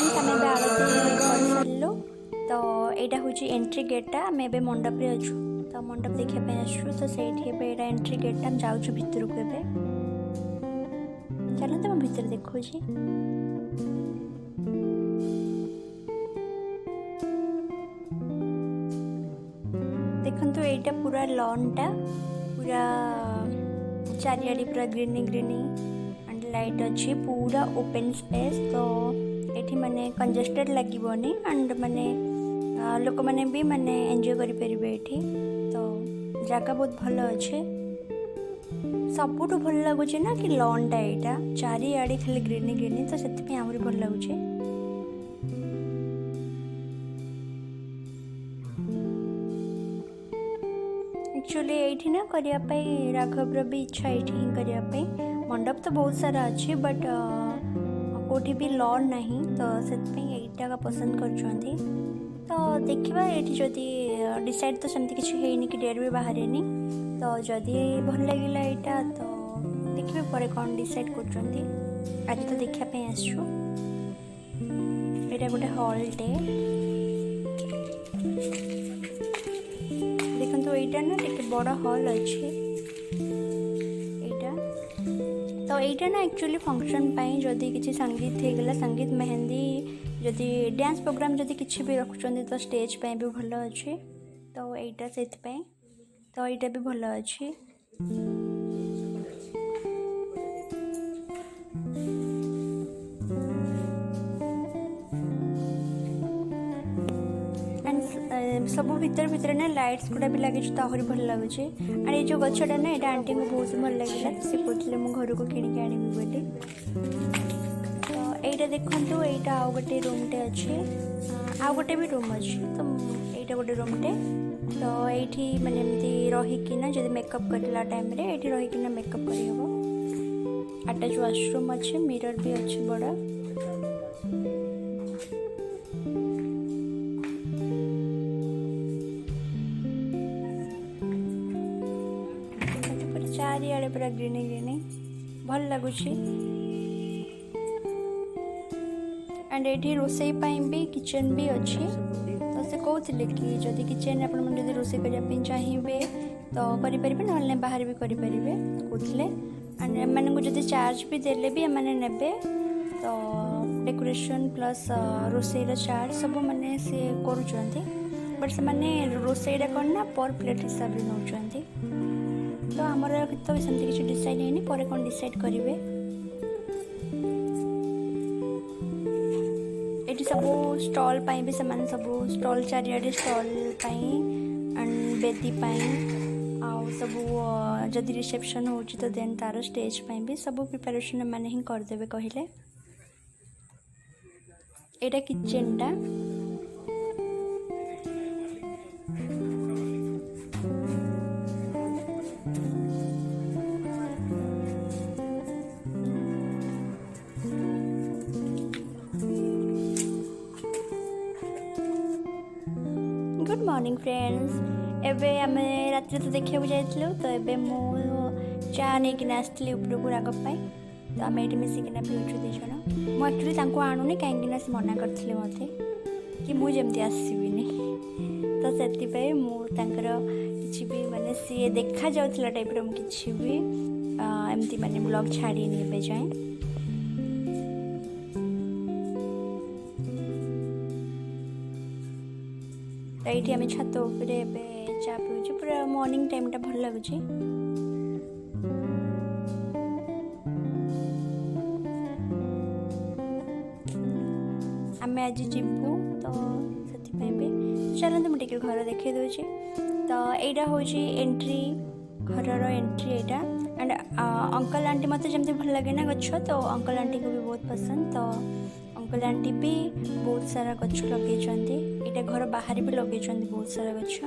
Friends आम ए आरती कर सारू तो यहाँ हूँ एंट्री गेटा आम ए मंडप रे अच्छु तो मंडप देखापी आसु तो से एंट्री गेटा आम जाऊँ भितर को ए चलते मैं भितर देखो देखो यहीटा पूरा लॉन टा पूरा चारियाडे पूरा ग्रीनी ग्रीनी एंड लाइट अच्छी पूरा ओपन स्पेस तो ये माने कंजेस्टेड लगभग एंड माने लोक मैंने भी माने एंजॉय करें ये तो जगह बहुत भल अच्छे सबुठ भल लगुच ना कि लॉनटा यहाँ चारिआडे खाली ग्रीनी ग्रीनी तो से आहरी भल लगुच एक्चुअली ये ना करने राघवर भी इच्छा ये करने मंडप तो बहुत सारा अच्छे बट कोठी भी लॉन नहीं तो से यहीटा पसंद कर तो देखा ये जदि डिसाइड तो सेमती किसी है कि डेट भी बाहर तो जदि भल लगे यहाँ तो देखिए पर कौन डिसाइड कर आज तो देखापी आसु गोटे हॉलटे देखो यहाँ ना टे बड़ हॉल अच्छे यहाँ तो यहाँ ना एक्चुअली फंक्शन पाई जदि किसी संगीत हो गला संगीत मेहंदी जदि डांस प्रोग्राम जदि किसी भी रखुच्च तो स्टेज पे भी भल अच्छे तो यहाँ से तो यहाँ भी भल अच्छे सब भीतर भीतर ना लाइट्स गुड़ा भी लगे तो आहरी भल लगुच एंड ये जो गछटा ना ये आंटी को बहुत भल लगे सी कहते मुझे घर को किଣିकी आनबी बोली तो यहाँ देखो यहाँ आउ गोटे रूमटे अच्छे आउ गोटे भी रूम अच्छे तो यहाँ गोटे रूमटे तो ये माने एमती रहीकिना जब मेकअप करला टाइम रे ये रहीकिना मेकअप करहब अटैच वाशरूम अच्छे मिरर भी अच्छे बड़ा चारिआडे पूरा ग्रीनी ग्रीनी भल लगुच एंड ये रोसई भी किचन भी अच्छे तो से कहते कि जदि किचन आप रोसे करने चाहिए तो करें ना बाहर भी करें कहते एंड एम जब चार्ज भी देले भी एम ने तो डेकोरेशन प्लस रोसईर चार्ज सब माने सी कर बट से रोसईटा करना पर प्लेट हिसाब से नौ तो आमर तो सेमती किसी डिसाइड है पर कौन डिसाइड करेंगे ये सब स्टॉल भी से सब स्टॉल चारिआडे स्टॉल एंड बेदी आउ सब जदि रिसेप्शन हो तो देन तार स्टेज भी सब प्रिपरेशन मैंने ही करदे कहले यहाँ किचेनटा गुड मॉर्निंग फ्रेंड्स एबे आम रात तो देखा जाइलु तो एबे मु चा नहीं आसती उपरको राग पाई तो आम ये मिसिकिना पीछू दी जन मुझे एक्चुअली आणुनी कहीं से मना करते मत कि मुझे आसबिनी तो से कि भी माने सी देखा जाउथला टाइप रो किसी भी एमती माने ब्लॉग छाड़ी नहीं जाए तो ये आम छात उपरे चा पीछे पूरा मॉर्निंग टाइमटा भल लगुच आम आज जीवु तो से चलते मुझे घर देखे दूसरी तो यहाँ हूँ एंट्री घर एंट्री यहाँ एंड अंकल आंटी मत जमी भल लगे ना गछ तो अंकल आंटी को भी बहुत पसंद तो अंकल आंटी भी बहुत सारा गछ लगे यहाँ घर बाहर भी लगे बहुत सारा गछ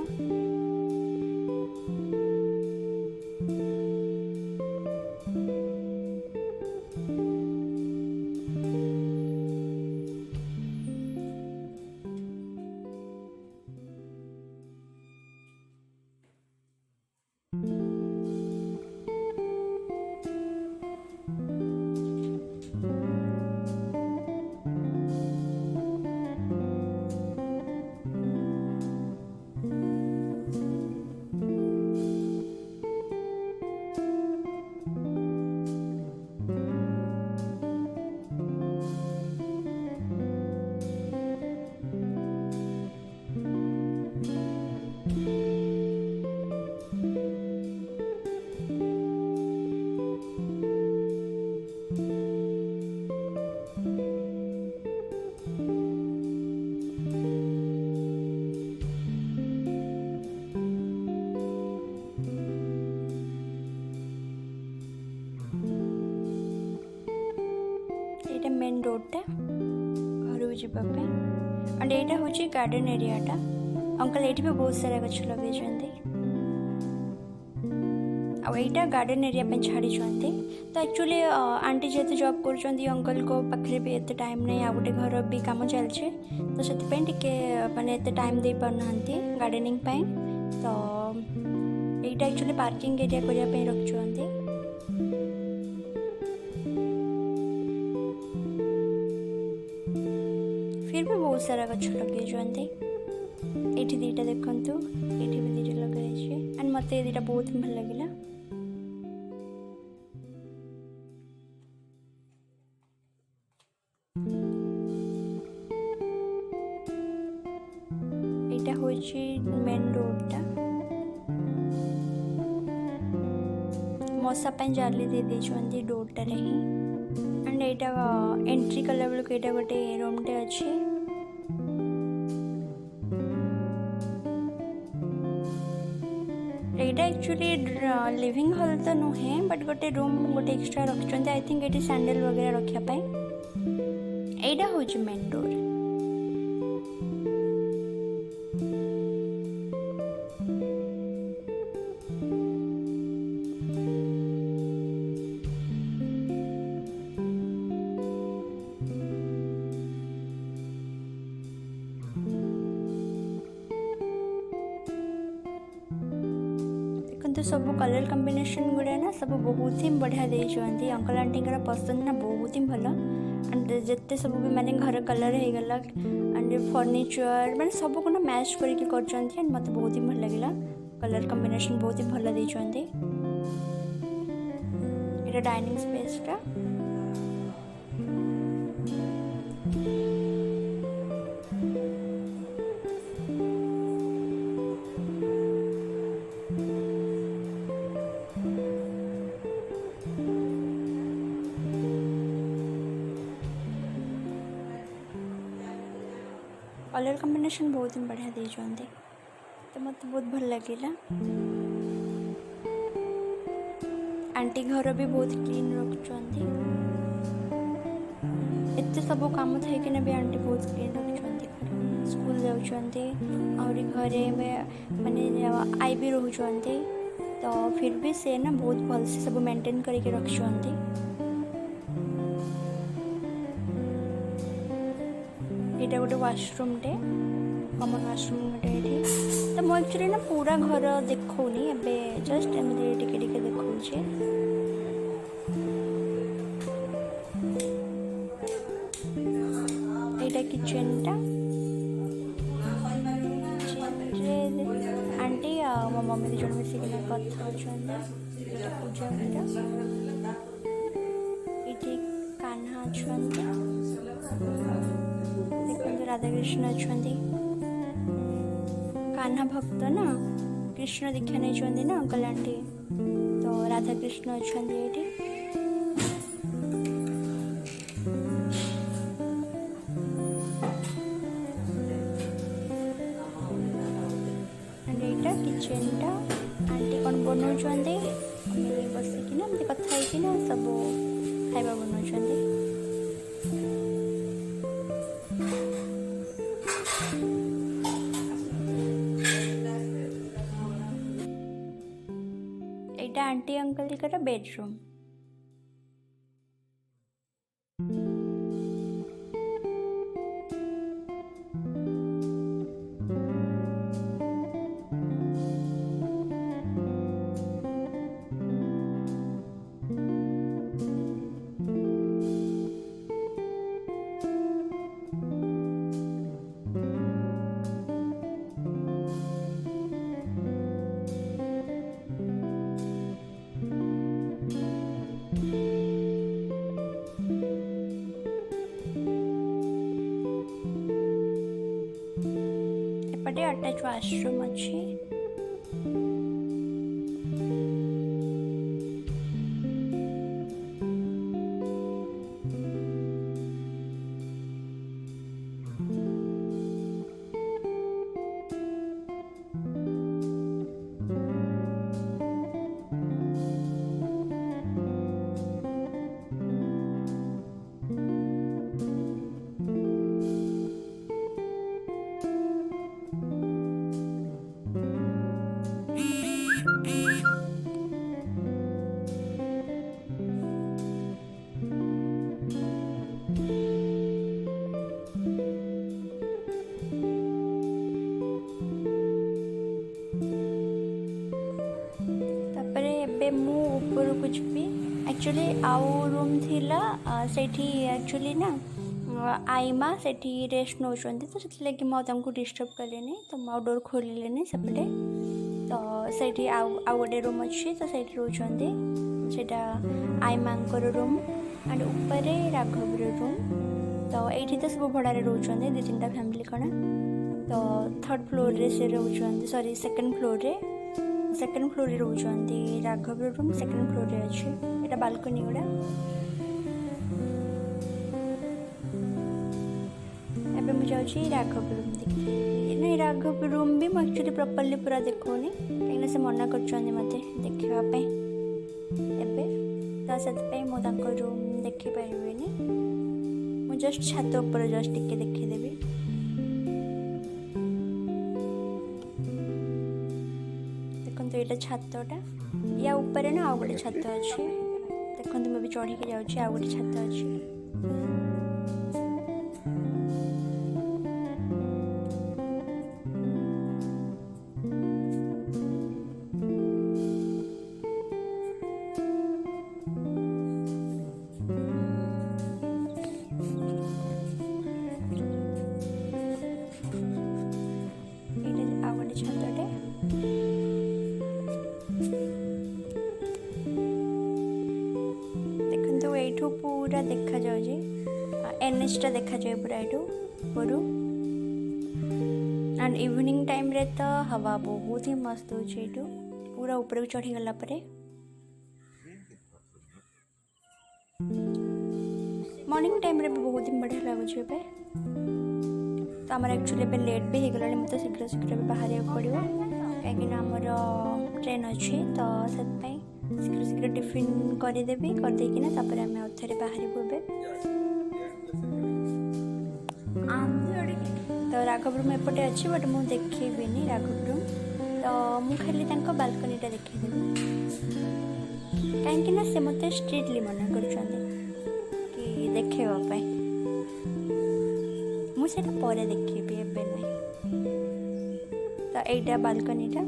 मेन रोडटा घर जावाई एंड यहाँ हूँ गार्डन एरियाटा। अंकल ये भी बहुत सारा गछ लगे आईटा गार्डन एरिया पे छाड़ी। तो एक्चुअली आंटी जेहतु जॉब कर अंकल को पाखे भी एत टाइम नहीं आ गोटे घर भी कम चलছে तो से माने एत टाइम दे पारना गार्डनिंग तो यहाँ एक्चुअली पार्किंग एरिया करने रखुँच। फिर भी बहुत सारा गछ लगे ये दीटा देखु ये भी दीटा लगे एंड मत दीटा बहुत भल लगे। यहाँ हूँ मेन रोडटा मशा जाली दे देते डोरटार ही एंड यहाँ एंट्री कला बेलू यहाँ गोटे रूमटे अच्छे। यहाँ एक्चुअली लिविंग हॉल तो नुहे बट गोटे रूम गोटे एक्स्ट्रा रखते आई थिंक ये सैंडल वगैरह रखापी। यहाँ हूँ मेन डोर। तो सब कलर कॉम्बिनेशन गुड़ा ना सब बहुत ही बढ़िया देते अंकल आंटी पसंद ना बहुत ही भल एंड जिते सब भी माने घर कलर हो गला एंड फर्निचर माने सब को ना मैच करके एंड मत बहुत ही भल लगे कलर कॉम्बिनेशन बहुत ही भल देते। ये डाइनिंग स्पेसटा कलर कॉम्बिनेशन बहुत ही बढ़िया देते तो मत बहुत भल लगे। आंटी घर भी बहुत क्लीन रखुंट एत सब कम थे कि भी आंटी बहुत क्लीन रखुंट स्कूल जाऊँच आहरी घरे माने आई भी रोचुंट तो फिर भी से ना बहुत भल से सब मेंटेन करके रखुंट। यहाँ गोटे वाशरूमटे कमन वाशरूम गोटे ये तो मुझे एक्चुअली ना पूरा घर देखनी एवं जस्ट एमती टिके टिके देखा। यहाँ किचेनटा आंटी मो मम्मी दी जन मिसिक कथा पूजा ये कान्हा अच्छा देखो राधा कृष्ण अच्छा कान्हा भक्त ना कृष्ण दीक्षा नहीं ना अंकल आंटी तो राधा कृष्ण अच्छा ये किचेनटा आंटी कौन बनाऊँच बसिकिना कथा सब खाଇବା बनाऊँ। यहाँ आंटी अंकल का बेडरूम। एपटे अटैच वाशरूम अच्छी। एबे मु ऊपर को जी एक्चुअली आउ रूम थिला सेठी एक्चुअली ना आईमा सेठी रेस्ट नौचंती तो से लगे मुझे डिस्टर्ब कलेनी तो मु डोर खोलिलेनी सेपटे तो सेठी आउ गोटे रूम अच्छी तो सेठी रोचंती सेटा आईमा रूम एंड ऊपर राघव रूम तो ये तो सब भड़ारे रोचंती 2-3टा फैमिली कण तो थर्ड फ्लोर रे से रोचंती सॉरी सेकंड फ्लोर रे रोचंती राघव रूम सेकंड फ्लोर रे अच्छे एटा बालकनी गुड़ा एबे मुझे जाऊँ राघव रूम देखी नहीं राघव रूम भी मुझे एक्चुअली प्रॉपर्ली पूरा देखोनी कहीं से मना कर मते देखापे एबे तो से मो रूम देखी पारिनी मु जस्ट छात ऊपर जस्ट टिके देखीदेवी देखो ये छातटा या ऊपर ना आउ गोटे छात अच्छे देखो मैं भी चढ़ी के जाऊँ आउ गोटे छात अच्छी एठू पूरा देखा जाउजे एनएच टा देखा जाए पूरा एठू ऊपरू एंड इवनिंग टाइम रे तो हवा बहुत ही मस्त होचे एठू पूरा ऊपर को चढ़ी गला परे मॉर्निंग टाइम रे बहुत ही बढ़िया लगुचे पे तो आमर एक्चुअली पे लेट भी हो गला मत शीघ्र शीघ्र बाहर पड़ो कहीं आमर ट्रेन अच्छी तो से शीघ्र शीघ्र टिफिन करदेवी करदेकिना तापर आम थे बाहर तो राघव रूम एपटे अच्छी बट मुझे देखेबी राघव रूम तो मुझे खाली बालकनीटा देखीदेवी कहीं से मत स्ट्रिक्टली मना कर देखेवाई मुझे पर देखेबी एबे नहीं तो यहीटा बालकनीटा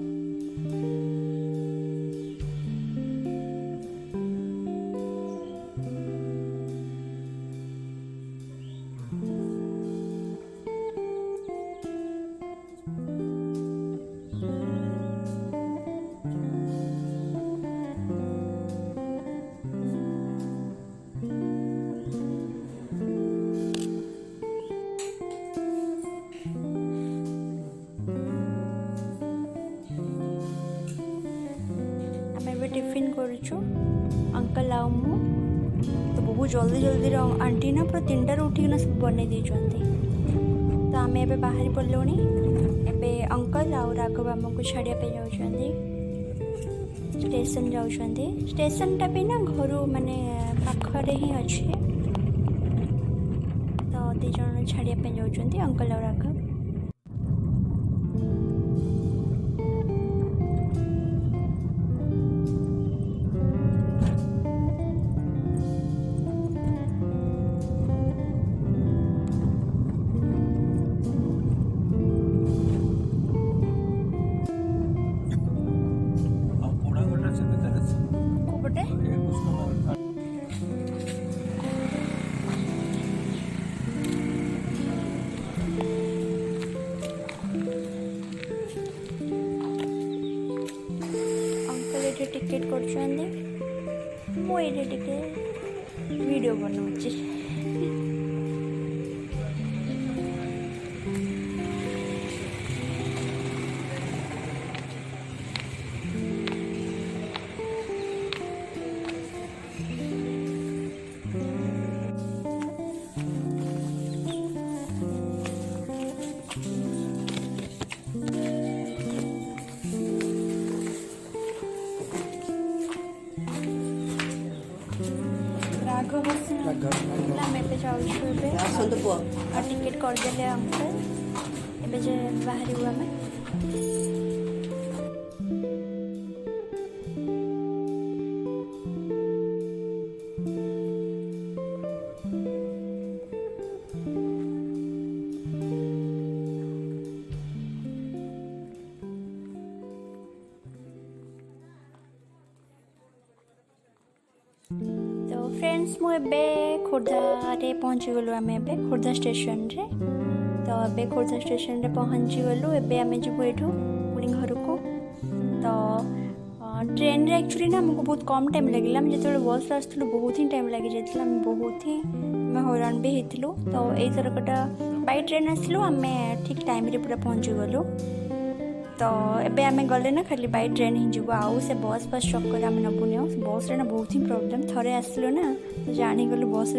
टिफिन करुचु अंकल आउ मु तो बहुत जल्दी जल्दी आंटी ना पूरा 3टार उठिकना सब बन तो आम ए बाहरी पड़लु एबे अंकल आउ राघव आमको छाड़िया जाऊँ स्टेशन जाऊँगी स्टेशन टा भी ना घर माने पाखरे ही अच्छे तो 2 जन छाड़िया जाऊँ अंकल आउ राघव टिकेट कर मुझे वीडियो बनाऊँगी टिकेट करदे अंकल एवं बाहर आम फ्रेंड्स मु एबे खोर्धारे पहुँची गलु आम ए खोर्धा स्टेशन रे तो ए खोर्धा स्टेशन रे पहुँची गलु एबे आम जीवु एठू पुणी घर को तो ट्रेन रे एक्चुअली ना हमको बहुत कम टाइम लगे जो बस आसलु बहुत ही टाइम लगी जाता बहुत ही हैरान भी होती तो यही थरकटा बाई ट्रेन आसलु आम ठीक टाइम रे पूरा पहुँची गलु तो एबे आमे गले ना खाली बाई ट्रेन ही जीव आउ से बस चक्कर आम नबुनि बस रे ना बहुत ही प्रॉब्लम थरे आसलु ना तो जानी गलु बस रे